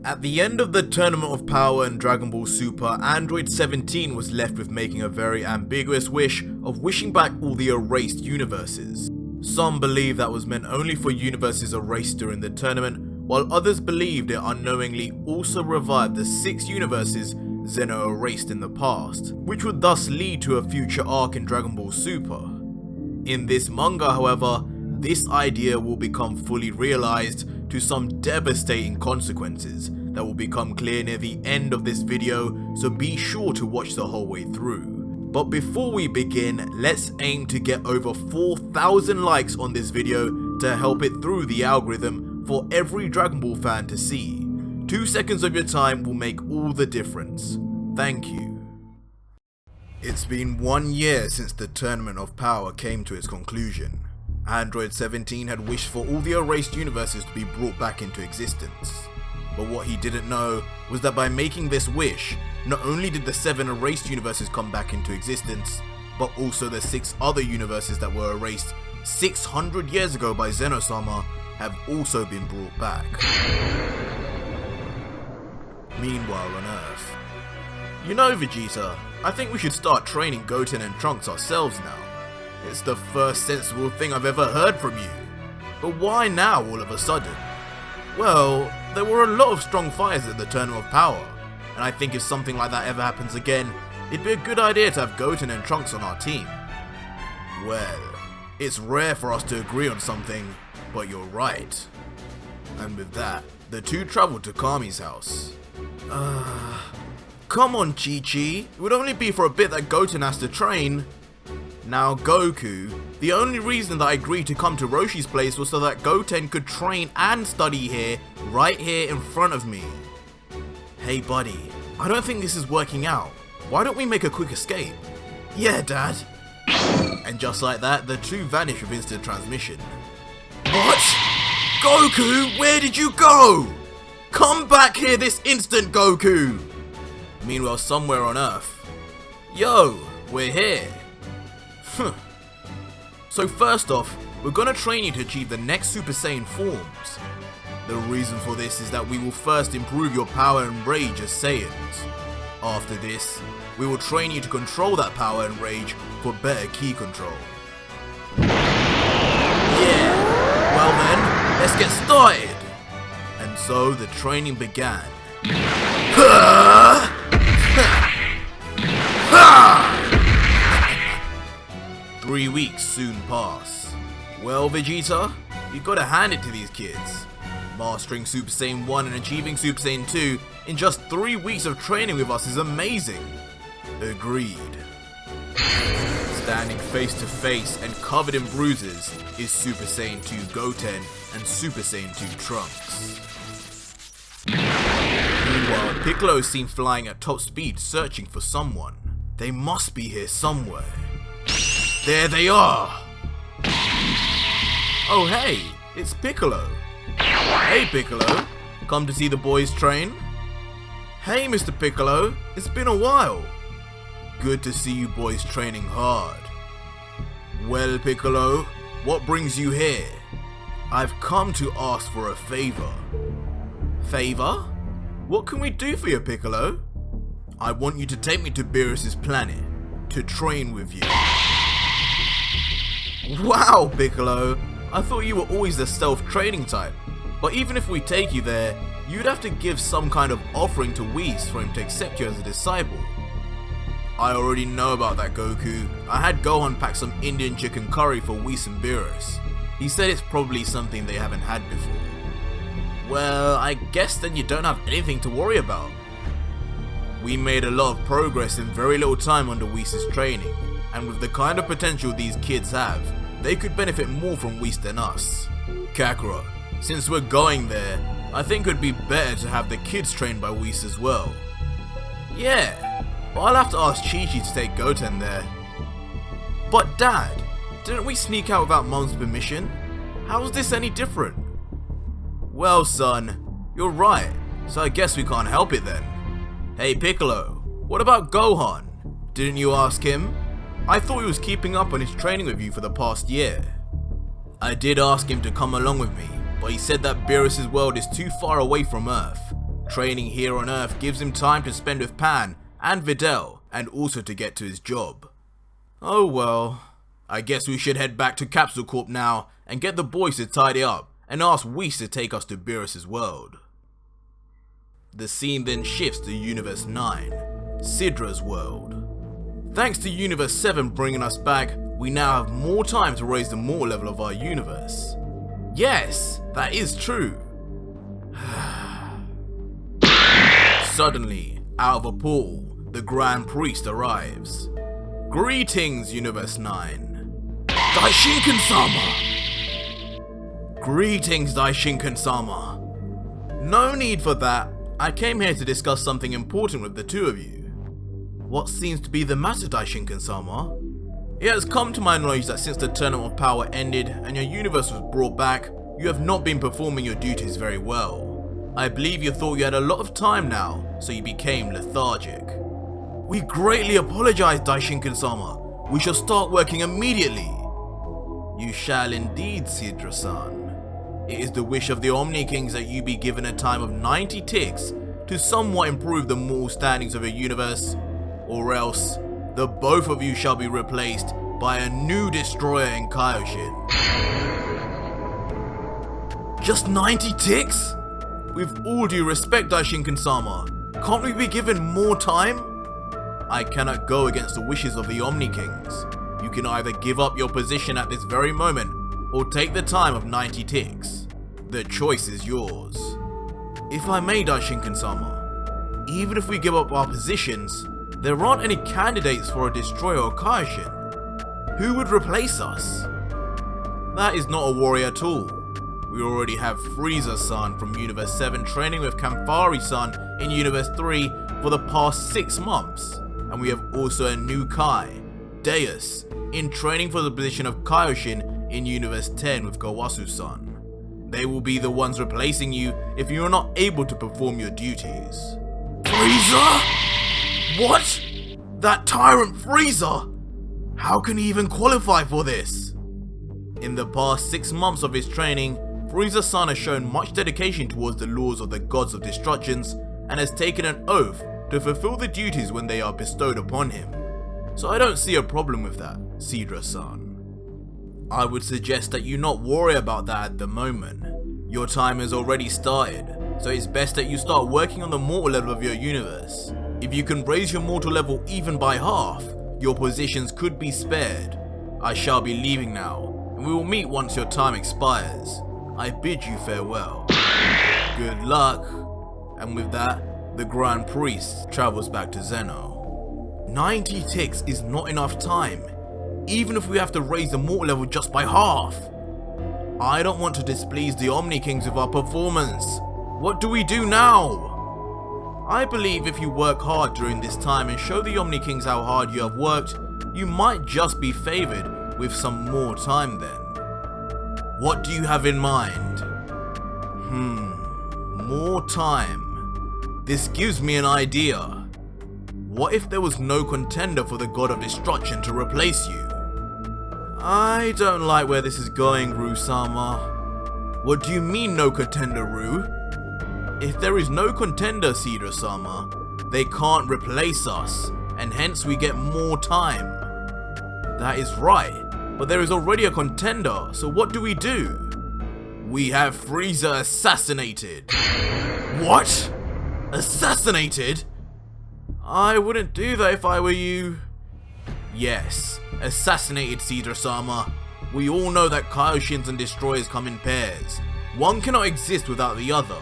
At the end of the Tournament of Power in Dragon Ball Super, Android 17 was left with making a very ambiguous wish of wishing back all the erased universes. Some believe that was meant only for universes erased during the tournament, while others believed it unknowingly also revived the 6 universes Zeno erased in the past, which would thus lead to a future arc in Dragon Ball Super. In this manga, however, this idea will become fully realized to some devastating consequences that will become clear near the end of this video, so be sure to watch the whole way through. But before we begin, let's aim to get over 4,000 likes on this video to help it through the algorithm for every Dragon Ball fan to see. 2 seconds of your time will make all the difference. Thank you. It's been 1 year since the Tournament of Power came to its conclusion. Android 17 had wished for all the erased universes to be brought back into existence. But what he didn't know was that by making this wish, not only did the 7 erased universes come back into existence, but also the 6 other universes that were erased 600 years ago by Zeno-sama have also been brought back. Meanwhile on Earth. You know, Vegeta, I think we should start training Goten and Trunks ourselves now. It's the first sensible thing I've ever heard from you. But why now all of a sudden? Well, there were a lot of strong fighters at the Tournament of Power, and I think if something like that ever happens again, it'd be a good idea to have Goten and Trunks on our team. Well, it's rare for us to agree on something, but you're right. And with that, the two traveled to Kami's house. Come on, Chi-Chi, it would only be for a bit that Goten has to train. Now Goku, the only reason that I agreed to come to Roshi's place was so that Goten could train and study here, right here in front of me. Hey buddy, I don't think this is working out. Why don't we make a quick escape? Yeah, Dad. And just like that, the two vanish with instant transmission. What? Goku, where did you go? Come back here this instant, Goku! Meanwhile, somewhere on Earth. Yo, we're here. So first off, we're gonna train you to achieve the next Super Saiyan forms. The reason for this is that we will first improve your power and rage as Saiyans. After this, we will train you to control that power and rage for better ki control. Yeah, well then, let's get started. And so the training began. 3 weeks soon pass. Well, Vegeta, you gotta hand it to these kids. Mastering Super Saiyan 1 and achieving Super Saiyan 2 in just 3 weeks of training with us is amazing. Agreed. Standing face to face and covered in bruises is Super Saiyan 2 Goten and Super Saiyan 2 Trunks. Meanwhile, Piccolo is seen flying at top speed searching for someone. They must be here somewhere. There they are! Oh hey, it's Piccolo. Hey Piccolo, come to see the boys train? Hey Mr. Piccolo, it's been a while. Good to see you boys training hard. Well Piccolo, what brings you here? I've come to ask for a favor. Favor? What can we do for you, Piccolo? I want you to take me to Beerus' planet to train with you. Wow, Piccolo, I thought you were always the self-training type, but even if we take you there, you'd have to give some kind of offering to Whis for him to accept you as a disciple. I already know about that, Goku. I had Gohan pack some Indian chicken curry for Whis and Beerus. He said it's probably something they haven't had before. Well, I guess then you don't have anything to worry about. We made a lot of progress in very little time under Whis' training, and with the kind of potential these kids have, they could benefit more from Whis than us. Kakarot, since we're going there, I think it'd be better to have the kids trained by Whis as well. Yeah, but I'll have to ask Chi-Chi to take Goten there. But Dad, didn't we sneak out without Mom's permission? How is this any different? Well son, you're right, so I guess we can't help it then. Hey Piccolo, what about Gohan? Didn't you ask him? I thought he was keeping up on his training with you for the past year. I did ask him to come along with me, but he said that Beerus' world is too far away from Earth. Training here on Earth gives him time to spend with Pan and Videl, and also to get to his job. Oh well, I guess we should head back to Capsule Corp now and get the boys to tidy up and ask Whis to take us to Beerus' world. The scene then shifts to Universe 9, Sidra's world. Thanks to Universe 7 bringing us back, we now have more time to raise the mortal level of our universe. Yes, that is true. Suddenly, out of a portal, the Grand Priest arrives. Greetings, Universe 9. Daishinkan-sama! Greetings, Daishinkan-sama. No need for that. I came here to discuss something important with the two of you. What seems to be the matter, Daishinkan-sama? It has come to my knowledge that since the Tournament of Power ended and your universe was brought back, you have not been performing your duties very well. I believe you thought you had a lot of time now, so you became lethargic. We greatly apologize, Daishinkan-sama. We shall start working immediately. You shall indeed, Sidra-san. It is the wish of the Omni Kings that you be given a time of 90 ticks to somewhat improve the mortal standings of your universe, or else the both of you shall be replaced by a new destroyer in Kaioshin. Just 90 ticks? With all due respect, Daishinkan-sama, can't we be given more time? I cannot go against the wishes of the Omni Kings. You can either give up your position at this very moment, or take the time of 90 ticks. The choice is yours. If I may, Daishinkan-sama, even if we give up our positions, there aren't any candidates for a destroyer or Kaioshin. Who would replace us? That is not a worry at all. We already have Frieza-san from Universe 7 training with Kamfari-san in Universe 3 for the past 6 months. And we have also a new Kai, Deus, in training for the position of Kaioshin in Universe 10 with Kawasu-san. They will be the ones replacing you if you are not able to perform your duties. Frieza? What? That tyrant Frieza? How can he even qualify for this? In the past 6 months of his training, Frieza-san has shown much dedication towards the laws of the gods of destructions and has taken an oath to fulfill the duties when they are bestowed upon him. So I don't see a problem with that, Sidra-san. I would suggest that you not worry about that at the moment. Your time has already started, so it's best that you start working on the mortal level of your universe. If you can raise your mortal level even by half, your positions could be spared. I shall be leaving now, and we will meet once your time expires. I bid you farewell. Good luck. And with that, the Grand Priest travels back to Zeno. 90 ticks is not enough time, even if we have to raise the mortal level just by half. I don't want to displease the Omni Kings with our performance. What do we do now? I believe if you work hard during this time and show the Omni Kings how hard you have worked, you might just be favored with some more time then. What do you have in mind? More time. This gives me an idea. What if there was no contender for the God of Destruction to replace you? I don't like where this is going, Ru-sama. What do you mean no contender, Ru? If there is no contender, Sidra-sama, they can't replace us, and hence we get more time. That is right, but there is already a contender, so what do? We have Frieza assassinated. What? Assassinated? I wouldn't do that if I were you. Yes, assassinated, Sidra-sama. We all know that Kaioshins and Destroyers come in pairs. One cannot exist without the other.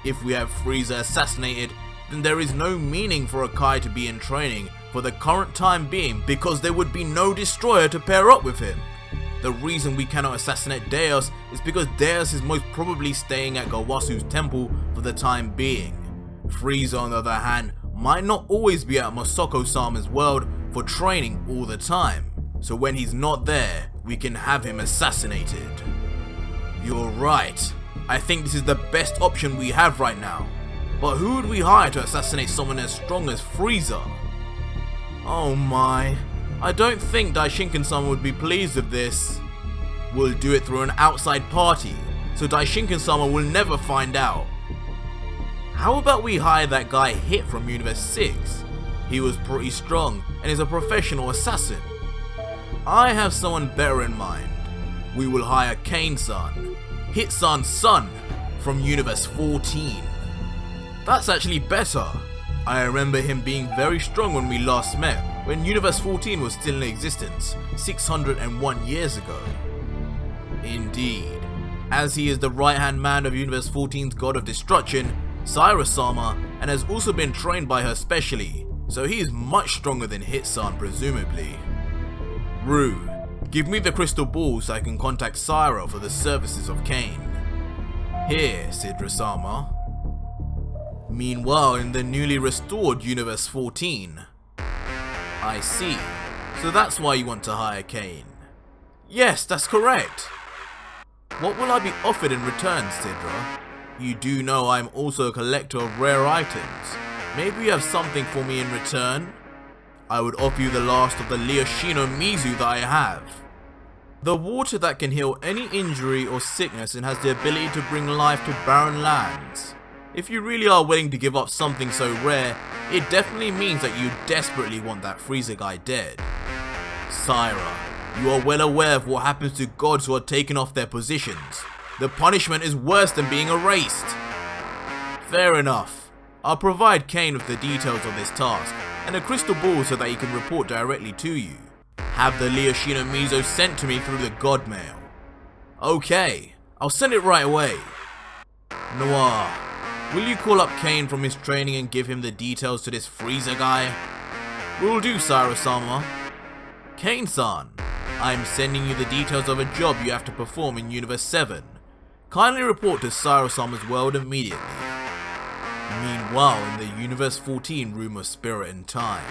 If we have Frieza assassinated, then there is no meaning for a Kai to be in training for the current time being because there would be no Destroyer to pair up with him. The reason we cannot assassinate Deus is because Deus is most probably staying at Kawasu's temple for the time being. Frieza, on the other hand, might not always be at Masako-sama's world for training all the time, so when he's not there, we can have him assassinated. You're right. I think this is the best option we have right now. But who would we hire to assassinate someone as strong as Frieza? Oh my. I don't think Daishinkan-sama would be pleased with this. We'll do it through an outside party, so Daishinkan-sama will never find out. How about we hire that guy Hit from Universe 6? He was pretty strong and is a professional assassin. I have someone better in mind. We will hire Kane-san, Hit-san's son, from Universe 14. That's actually better. I remember him being very strong when we last met, when Universe 14 was still in existence, 601 years ago. Indeed, as he is the right-hand man of Universe 14's God of Destruction, Saira-sama, and has also been trained by her specially, so he is much stronger than Hit-san presumably. Rue, give me the crystal ball so I can contact Saira for the services of Kane. Here, Sidra-sama. Meanwhile, in the newly restored Universe 14. I see. So that's why you want to hire Kane. Yes, that's correct. What will I be offered in return, Sidra? You do know I'm also a collector of rare items. Maybe you have something for me in return? I would offer you the last of the Leoshino Mizu that I have. The water that can heal any injury or sickness and has the ability to bring life to barren lands. If you really are willing to give up something so rare, it definitely means that you desperately want that Frieza guy dead. Saira, you are well aware of what happens to gods who are taken off their positions. The punishment is worse than being erased. Fair enough. I'll provide Kane with the details of this task, and a crystal ball so that he can report directly to you. Have the Leoshino Mizo sent to me through the God Mail. Okay, I'll send it right away. Noir, will you call up Kane from his training and give him the details to this Frieza guy? Will do, Saira-sama. Kane-san, I'm sending you the details of a job you have to perform in Universe 7. Kindly report to Saira-sama's world immediately. Meanwhile, in the Universe 14 room of Spirit and Time.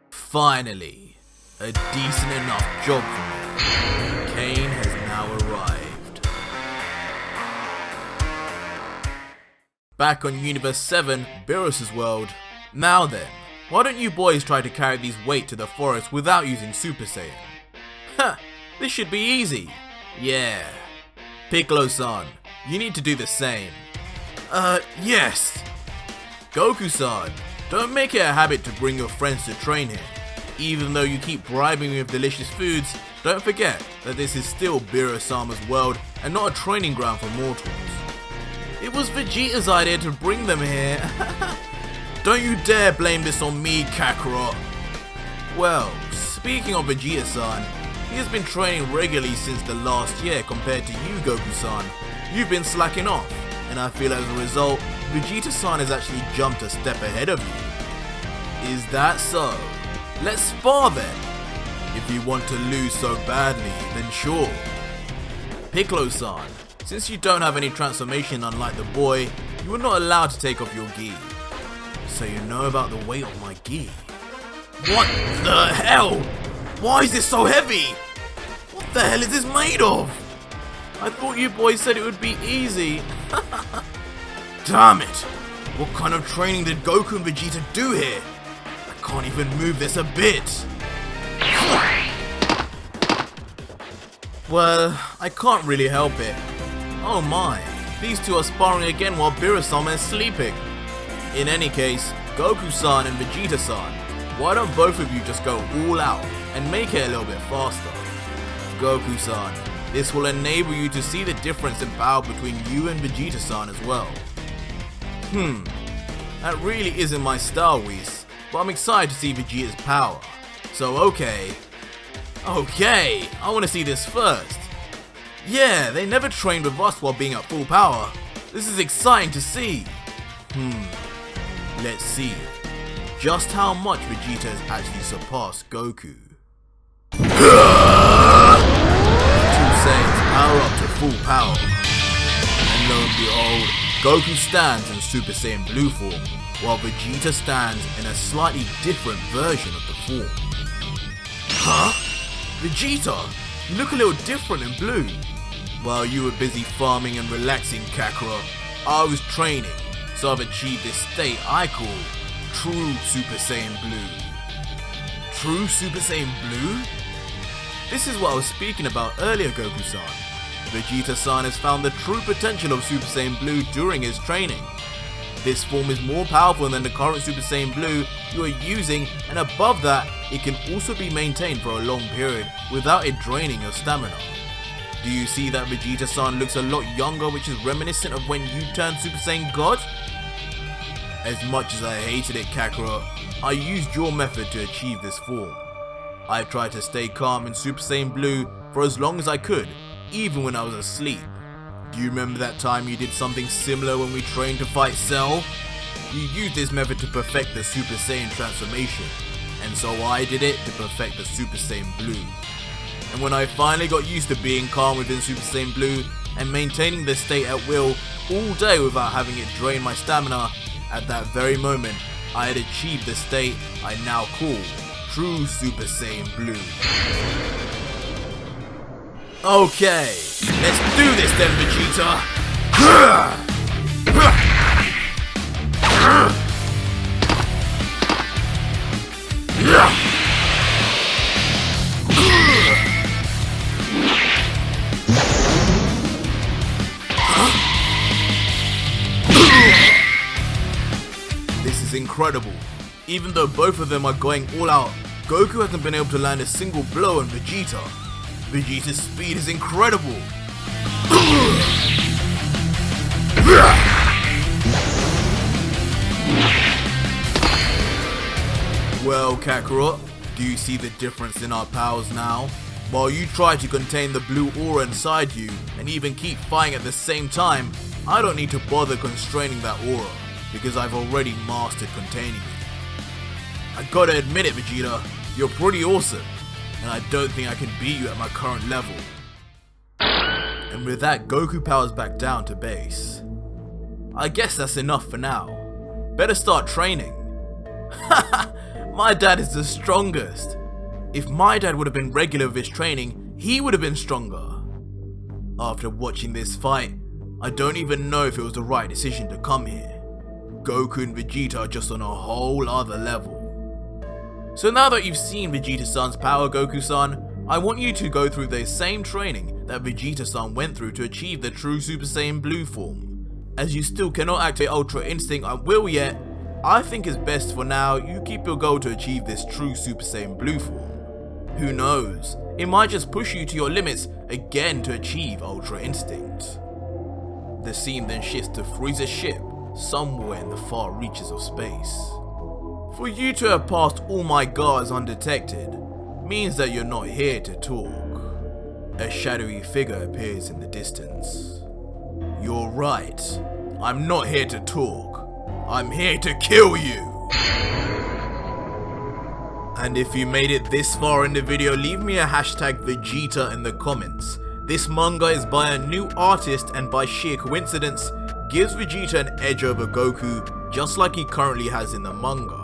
Finally, a decent enough job for me. Kane has now arrived. Back on Universe 7, Beerus' world. Now then, why don't you boys try to carry these weight to the forest without using Super Saiyan? Ha! This should be easy. Yeah. Piccolo-san, you need to do the same. Yes. Goku-san, don't make it a habit to bring your friends to train here. Even though you keep bribing me with delicious foods, don't forget that this is still Beerus-sama's world and not a training ground for mortals. It was Vegeta's idea to bring them here. Don't you dare blame this on me, Kakarot. Well, speaking of Vegeta-san, he has been training regularly since the last year compared to you, Goku-san. You've been slacking off, and I feel as a result, Vegeta-san has actually jumped a step ahead of you. Is that so? Let's spar then. If you want to lose so badly, then sure. Piccolo-san, since you don't have any transformation unlike the boy, you are not allowed to take off your gi. So you know about the weight of my gi. What the hell? Why is this so heavy? What the hell is this made of? I thought you boys said it would be easy. Damn it! What kind of training did Goku and Vegeta do here? I can't even move this a bit. Well, I can't really help it. Oh my, these two are sparring again while Beerus-sama is sleeping. In any case, Goku-san and Vegeta-san, why don't both of you just go all out and make it a little bit faster? Goku-san, this will enable you to see the difference in power between you and Vegeta-san as well. That really isn't my style, Whis, but I'm excited to see Vegeta's power. So okay, I want to see this first. Yeah, they never trained with us while being at full power. This is exciting to see. Let's see just how much Vegeta has actually surpassed Goku. The two Saiyans power up to full power. And lo and behold, Goku stands in Super Saiyan Blue form, while Vegeta stands in a slightly different version of the form. Huh? Vegeta, you look a little different in blue. While you were busy farming and relaxing, Kakarot, I was training, so I've achieved this state I call True Super Saiyan Blue. True Super Saiyan Blue? This is what I was speaking about earlier, Goku-san. Vegeta-san has found the true potential of Super Saiyan Blue during his training. This form is more powerful than the current Super Saiyan Blue you are using, and above that, it can also be maintained for a long period without it draining your stamina. Do you see that Vegeta-san looks a lot younger, which is reminiscent of when you turned Super Saiyan God? As much as I hated it, Kakarot, I used your method to achieve this form. I tried to stay calm in Super Saiyan Blue for as long as I could, even when I was asleep. Do you remember that time you did something similar when we trained to fight Cell? You used this method to perfect the Super Saiyan transformation, and so I did it to perfect the Super Saiyan Blue. And when I finally got used to being calm within Super Saiyan Blue and maintaining this state at will all day without having it drain my stamina, at that very moment, I had achieved the state I now call True Super Saiyan Blue. Okay, let's do this then, Vegeta! This is incredible. Even though both of them are going all out, Goku hasn't been able to land a single blow on Vegeta. Vegeta's speed is incredible. Well, Kakarot, do you see the difference in our powers now? While you try to contain the blue aura inside you and even keep fighting at the same time, I don't need to bother constraining that aura because I've already mastered containing it. I gotta admit it, Vegeta, you're pretty awesome, and I don't think I can beat you at my current level. And with that, Goku powers back down to base. I guess that's enough for now. Better start training. My dad is the strongest. If my dad would have been regular with his training, he would have been stronger. After watching this fight, I don't even know if it was the right decision to come here. Goku and Vegeta are just on a whole other level. So now that you've seen Vegeta-san's power, Goku-san, I want you to go through the same training that Vegeta-san went through to achieve the true Super Saiyan Blue form. As you still cannot activate Ultra Instinct at will yet, I think it's best for now you keep your goal to achieve this true Super Saiyan Blue form. Who knows, it might just push you to your limits again to achieve Ultra Instinct. The scene then shifts to Frieza's ship, somewhere in the far reaches of space. For you to have passed all my guards undetected means that you're not here to talk. A shadowy figure appears in the distance. You're right, I'm not here to talk. I'm here to kill you! And if you made it this far in the video, leave me a hashtag Vegeta in the comments. This manga is by a new artist and by sheer coincidence, gives Vegeta an edge over Goku just like he currently has in the manga.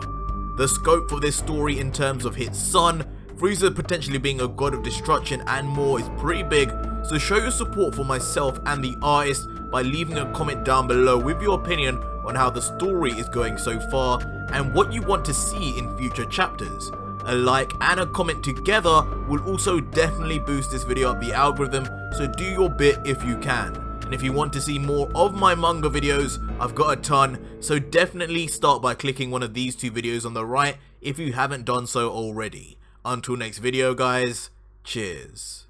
The scope for this story in terms of his son, Frieza potentially being a god of destruction and more is pretty big, so show your support for myself and the artist by leaving a comment down below with your opinion on how the story is going so far and what you want to see in future chapters. A like and a comment together will also definitely boost this video up the algorithm, so do your bit if you can. And if you want to see more of my manga videos, I've got a ton, so definitely start by clicking one of these two videos on the right if you haven't done so already. Until next video guys, cheers.